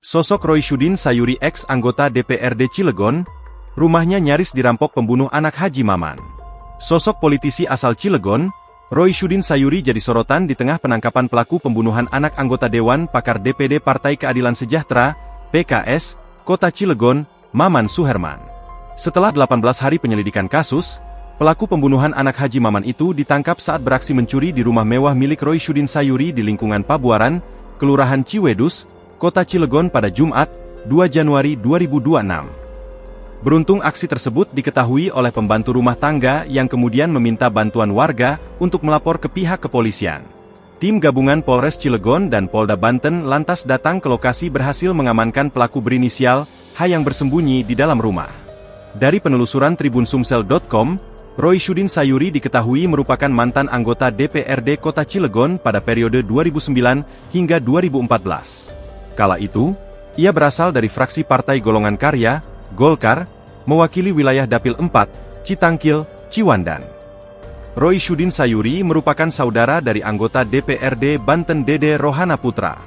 Sosok Roisyudin Sayuri ex-anggota DPRD Cilegon, rumahnya nyaris dirampok pembunuh anak Haji Maman. Sosok politisi asal Cilegon, Roisyudin Sayuri jadi sorotan di tengah penangkapan pelaku pembunuhan anak anggota Dewan Pakar DPD Partai Keadilan Sejahtera, PKS, Kota Cilegon, Maman Suherman. Setelah 18 hari penyelidikan kasus, pelaku pembunuhan anak Haji Maman itu ditangkap saat beraksi mencuri di rumah mewah milik Roisyudin Sayuri di lingkungan Pabuaran, Kelurahan Ciwedus, Kota Cilegon pada Jumat, 2 Januari 2026. Beruntung aksi tersebut diketahui oleh pembantu rumah tangga yang kemudian meminta bantuan warga untuk melapor ke pihak kepolisian. Tim gabungan Polres Cilegon dan Polda Banten lantas datang ke lokasi berhasil mengamankan pelaku berinisial H yang bersembunyi di dalam rumah. Dari penelusuran tribunsumsel.com, Roisyudin Sayuri diketahui merupakan mantan anggota DPRD Kota Cilegon pada periode 2009 hingga 2014. Kala itu, ia berasal dari fraksi Partai Golongan Karya, Golkar, mewakili wilayah Dapil 4, Citangkil, Ciwandan. Roisyudin Sayuri merupakan saudara dari anggota DPRD Banten Dede Rohana Putra.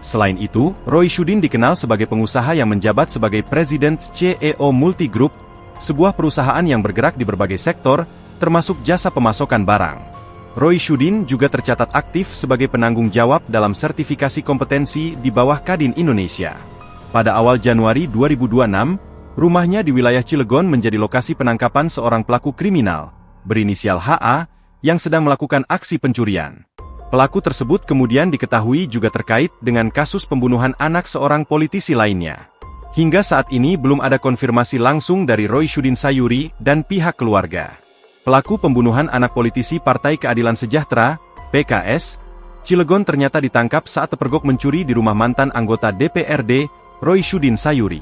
Selain itu, Roisyudin dikenal sebagai pengusaha yang menjabat sebagai Presiden CEO Multigroup, sebuah perusahaan yang bergerak di berbagai sektor, termasuk jasa pemasokan barang. Roisyudin juga tercatat aktif sebagai penanggung jawab dalam sertifikasi kompetensi di bawah Kadin Indonesia. Pada awal Januari 2026, rumahnya di wilayah Cilegon menjadi lokasi penangkapan seorang pelaku kriminal, berinisial HA, yang sedang melakukan aksi pencurian. Pelaku tersebut kemudian diketahui juga terkait dengan kasus pembunuhan anak seorang politisi lainnya. Hingga saat ini belum ada konfirmasi langsung dari Roisyudin Sayuri dan pihak keluarga. Pelaku pembunuhan anak politisi Partai Keadilan Sejahtera, PKS, Cilegon ternyata ditangkap saat terpergok mencuri di rumah mantan anggota DPRD, Roisyudin Sayuri.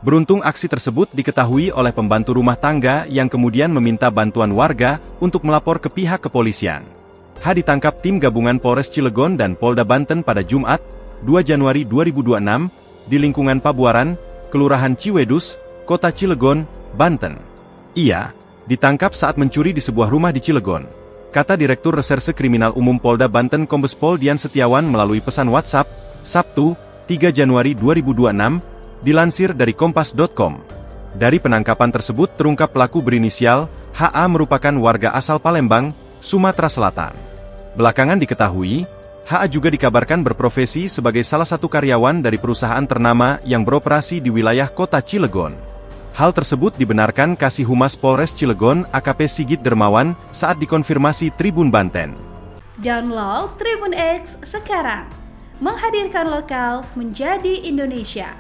Beruntung aksi tersebut diketahui oleh pembantu rumah tangga yang kemudian meminta bantuan warga untuk melapor ke pihak kepolisian. H ditangkap tim gabungan Polres Cilegon dan Polda Banten pada Jumat, 2 Januari 2026, di lingkungan Pabuaran, Kelurahan Ciwedus, Kota Cilegon, Banten. Ia ditangkap saat mencuri di sebuah rumah di Cilegon, kata Direktur Reserse Kriminal Umum Polda Banten Kombes Pol Dian Setiawan melalui pesan WhatsApp, Sabtu, 3 Januari 2026, dilansir dari kompas.com. Dari penangkapan tersebut terungkap pelaku berinisial HA merupakan warga asal Palembang, Sumatera Selatan. Belakangan diketahui, HA juga dikabarkan berprofesi sebagai salah satu karyawan dari perusahaan ternama yang beroperasi di wilayah Kota Cilegon. Hal tersebut dibenarkan Kasih Humas Polres Cilegon AKP Sigit Dermawan saat dikonfirmasi Tribun Banten. Download Tribun X sekarang, menghadirkan lokal menjadi Indonesia.